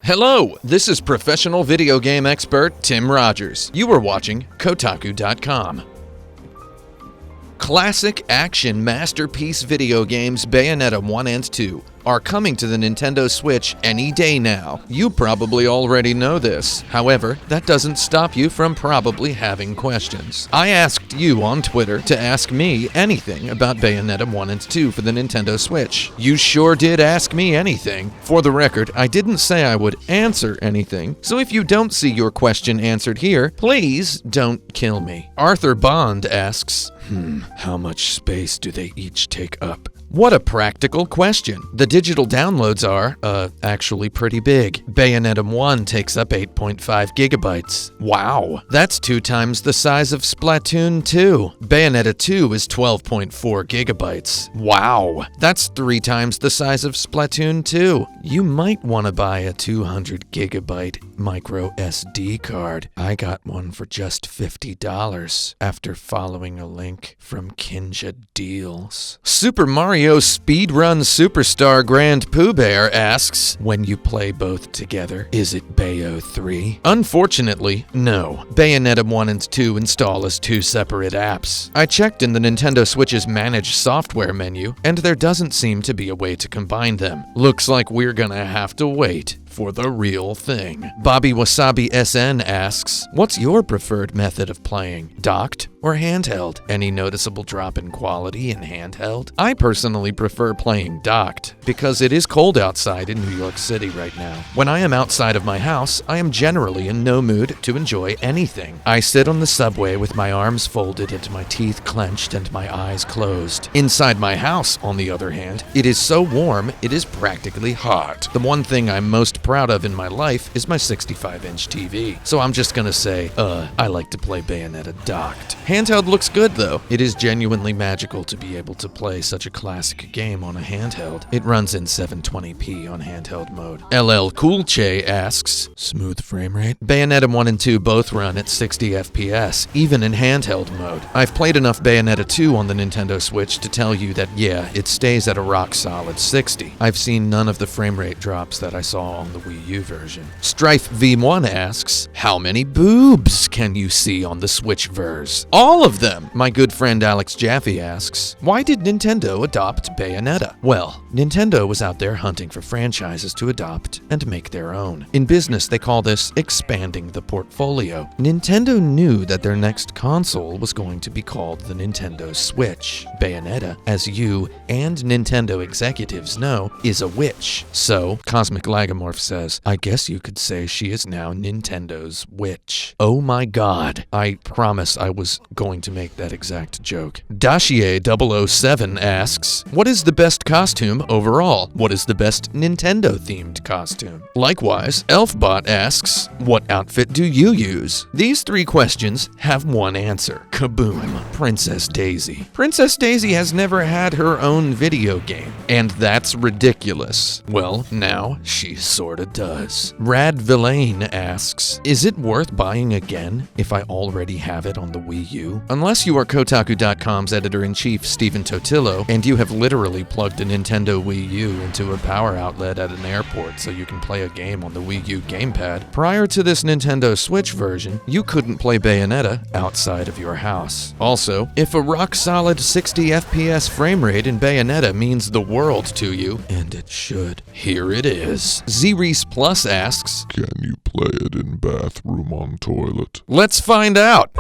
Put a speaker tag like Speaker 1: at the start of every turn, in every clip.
Speaker 1: Hello, this is professional video game expert Tim Rogers. You are watching Kotaku.com. Classic action masterpiece video games Bayonetta 1 and 2 are coming to the Nintendo Switch any day now. You probably already know this. However, that doesn't stop you from probably having questions. I asked you on Twitter to ask me anything about Bayonetta 1 and 2 for the Nintendo Switch. You sure did ask me anything. For the record, I didn't say I would answer anything, so if you don't see your question answered here, please don't kill me. Arthur Bond asks, how much space do they each take up? What a practical question. The digital downloads are, actually pretty big. Bayonetta 1 takes up 8.5 gigabytes. Wow, that's 2 times the size of Splatoon 2. Bayonetta 2 is 12.4 gigabytes. Wow, that's 3 times the size of Splatoon 2. You might want to buy a 200 gigabyte micro SD card. I got one for just $50 after following a link from Kinja Deals. Super Mario Speedrun Superstar Grand Pooh Bear asks, when you play both together, is it Bayo 3? Unfortunately, no. Bayonetta 1 and 2 install as 2 separate apps. I checked in the Nintendo Switch's Manage Software menu, and there doesn't seem to be a way to combine them. Looks like we're gonna have to wait for the real thing. Bobby Wasabi SN asks, what's your preferred method of playing? Docked or handheld? Any noticeable drop in quality in handheld? I personally prefer playing docked because it is cold outside in New York City right now. When I am outside of my house, I am generally in no mood to enjoy anything. I sit on the subway with my arms folded and my teeth clenched and my eyes closed. Inside my house, on the other hand, it is so warm, it is practically hot. The one thing I'm most proud of in my life is my 65-inch TV. So I'm just gonna say, I like to play Bayonetta docked. Handheld looks good though. It is genuinely magical to be able to play such a classic game on a handheld. It runs in 720p on handheld mode. LL Cool Che asks, smooth frame rate? Bayonetta 1 and 2 both run at 60 FPS, even in handheld mode. I've played enough Bayonetta 2 on the Nintendo Switch to tell you that yeah, it stays at a rock solid 60. I've seen none of the frame rate drops that I saw on the Wii U version. Strife V1 asks, how many boobs can you see on the Switch verse? All of them! My good friend Alex Jaffe asks, why did Nintendo adopt Bayonetta? Well, Nintendo was out there hunting for franchises to adopt and make their own. In business, they call this expanding the portfolio. Nintendo knew that their next console was going to be called the Nintendo Switch. Bayonetta, as you and Nintendo executives know, is a witch. So, Cosmic Lagomorph says, I guess you could say she is now Nintendo's witch. Oh my god. I promise I was going to make that exact joke. Dacier 007 asks, what is the best costume overall? What is the best Nintendo-themed costume? Likewise, Elfbot asks, what outfit do you use? These 3 questions have one answer. Kaboom. Princess Daisy. Princess Daisy has never had her own video game, and that's ridiculous. Well, now she sorta does. Rad Villain asks, is it worth buying again if I already have it on the Wii U? Unless you are Kotaku.com's editor-in-chief Stephen Totillo, and you have literally plugged a Nintendo Wii U into a power outlet at an airport so you can play a game on the Wii U gamepad, prior to this Nintendo Switch version, you couldn't play Bayonetta outside of your house. Also, if a rock-solid 60 FPS frame rate in Bayonetta means the world to you, and it should, here it is. Z-Reese Plus asks,
Speaker 2: can you play it in bathroom on toilet?
Speaker 1: Let's find out!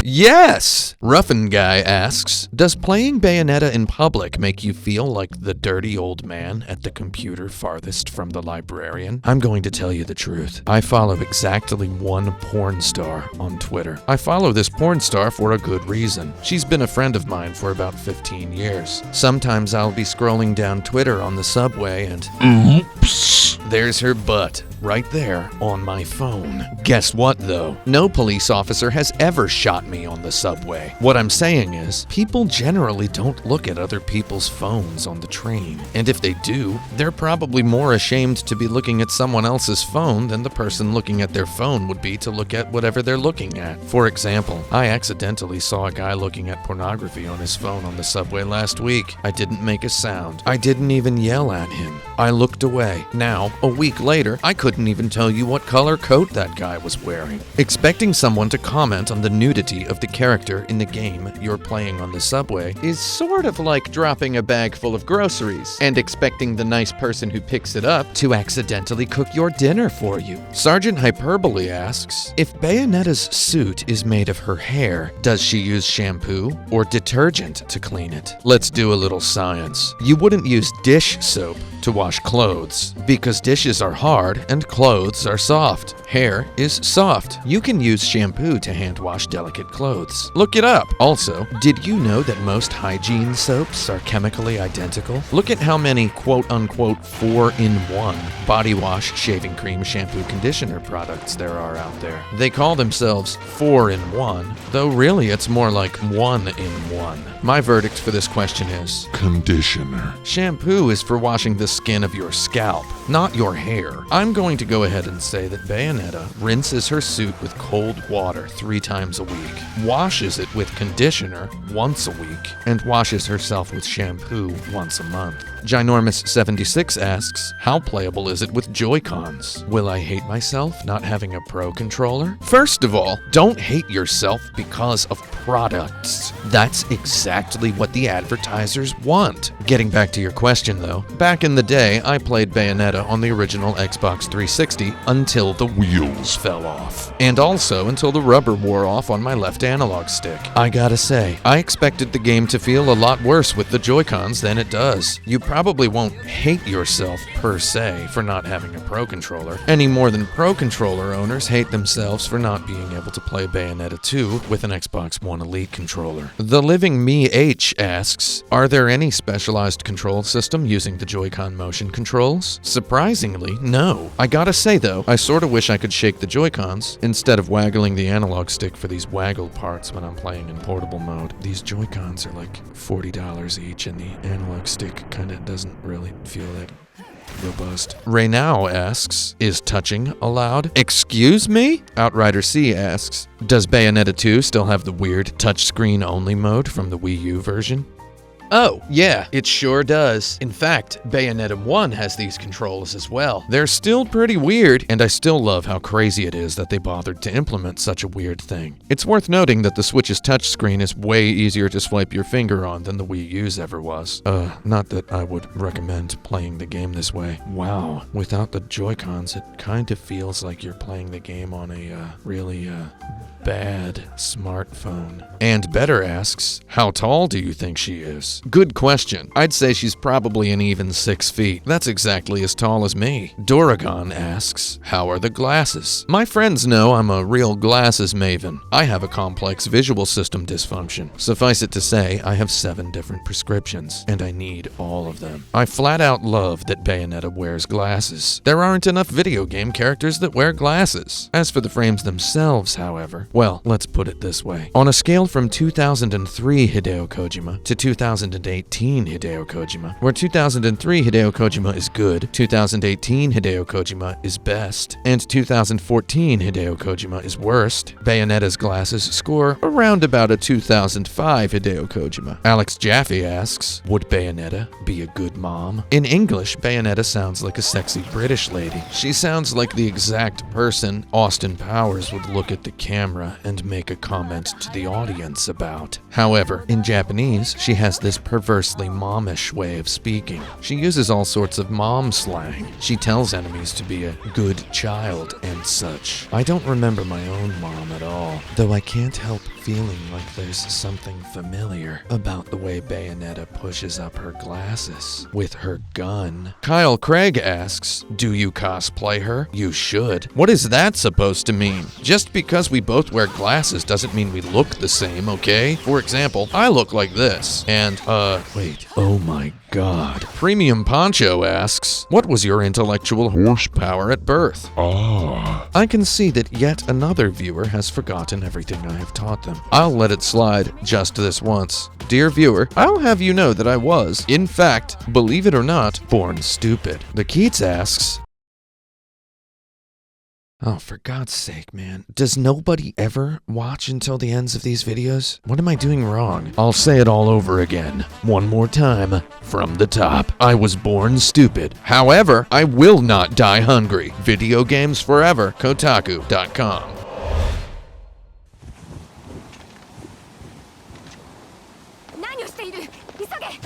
Speaker 1: Yes! Ruffin Guy asks, does playing Bayonetta in public make you feel like the dirty old man at the computer farthest from the librarian? I'm going to tell you the truth. I follow exactly one porn star on Twitter. I follow this porn star for a good reason. She's been a friend of mine for about 15 years. Sometimes I'll be scrolling down Twitter on the subway and oops, there's her butt. right there on my phone. Guess what, though? No police officer has ever shot me on the subway. What I'm saying is, people generally don't look at other people's phones on the train. And if they do, they're probably more ashamed to be looking at someone else's phone than the person looking at their phone would be to look at whatever they're looking at. For example, I accidentally saw a guy looking at pornography on his phone on the subway last week. I didn't make a sound. I didn't even yell at him. I looked away. Now, a week later, I couldn't even tell you what color coat that guy was wearing. Expecting someone to comment on the nudity of the character in the game you're playing on the subway is sort of like dropping a bag full of groceries and expecting the nice person who picks it up to accidentally cook your dinner for you. Sergeant Hyperbole asks, if Bayonetta's suit is made of her hair, does she use shampoo or detergent to clean it? Let's do a little science. You wouldn't use dish soap to wash clothes because dishes are hard and clothes are soft. Hair is soft. You can use shampoo to hand wash delicate clothes. Look it up. Also, did you know that most hygiene soaps are chemically identical? Look at how many quote-unquote 4-in-1 body wash, shaving cream, shampoo, conditioner products there are out there. They call themselves 4-in-1, though really it's more like 1-in-1. My verdict for this question is
Speaker 2: conditioner.
Speaker 1: Shampoo is for washing the skin of your scalp, not your hair. I'm going to go ahead and say that Bayonetta rinses her suit with cold water 3 times a week, washes it with conditioner once a week, and washes herself with shampoo once a month. Ginormous76 asks, how playable is it with JoyCons? Will I hate myself not having a Pro controller? First of all, don't hate yourself because of products. That's exactly what the advertisers want. Getting back to your question though, back in the day, I played Bayonetta on the original Xbox 360 until the wheels fell off. And also until the rubber wore off on my left analog stick. I gotta say, I expected the game to feel a lot worse with the Joy-Cons than it does. You probably won't hate yourself per se for not having a Pro controller, any more than Pro controller owners hate themselves for not being able to play Bayonetta 2 with an Xbox One Elite controller. The Living Me H asks, are there any specialized control system using the Joy-Con motion controls? Surprisingly, no. I gotta say though, I sorta wish I could shake the Joy-Cons instead of waggling the analog stick for these waggle parts when I'm playing in portable mode. These Joy-Cons are like $40 each and the analog stick kinda doesn't really feel that robust. Raynow asks, is touching allowed? Excuse me? Outrider C asks, does Bayonetta 2 still have the weird touchscreen only mode from the Wii U version? Oh, yeah, it sure does. In fact, Bayonetta 1 has these controls as well. They're still pretty weird, and I still love how crazy it is that they bothered to implement such a weird thing. It's worth noting that the Switch's touchscreen is way easier to swipe your finger on than the Wii U's ever was. Not that I would recommend playing the game this way. Wow, without the Joy-Cons, it kind of feels like you're playing the game on a really bad smartphone. And Better asks, how tall do you think she is? Good question. I'd say she's probably an even 6 feet. That's exactly as tall as me. Doragon asks, how are the glasses? My friends know I'm a real glasses maven. I have a complex visual system dysfunction. Suffice it to say, I have 7 different prescriptions, and I need all of them. I flat out love that Bayonetta wears glasses. There aren't enough video game characters that wear glasses. As for the frames themselves, however, well, let's put it this way. On a scale from 2003 Hideo Kojima to 2018 Hideo Kojima, where 2003 Hideo Kojima is good, 2018 Hideo Kojima is best, and 2014 Hideo Kojima is worst, Bayonetta's glasses score around about a 2005 Hideo Kojima. Alex Jaffe asks, would Bayonetta be a good mom? In English, Bayonetta sounds like a sexy British lady. She sounds like the exact person Austin Powers would look at the camera and make a comment to the audience about. However, in Japanese, she has this perversely momish way of speaking. She uses all sorts of mom slang. She tells enemies to be a good child and such. I don't remember my own mom at all, though I can't help feeling like there's something familiar about the way Bayonetta pushes up her glasses with her gun. Kyle Craig asks, do you cosplay her? You should. What is that supposed to mean? Just because we both wear glasses doesn't mean we look the same, okay? For example, I look like this. And, wait. Oh my God. Premium Poncho asks, what was your intellectual horsepower at birth? I can see that yet another viewer has forgotten everything I have taught them. I'll let it slide just this once. Dear viewer, I'll have you know that I was, in fact, believe it or not, born stupid. The Keats asks, oh, for God's sake, man. Does nobody ever watch until the ends of these videos? What am I doing wrong? I'll say it all over again. One more time, from the top. I was born stupid. However, I will not die hungry. Video games forever. Kotaku.com.
Speaker 3: 何をしている急げ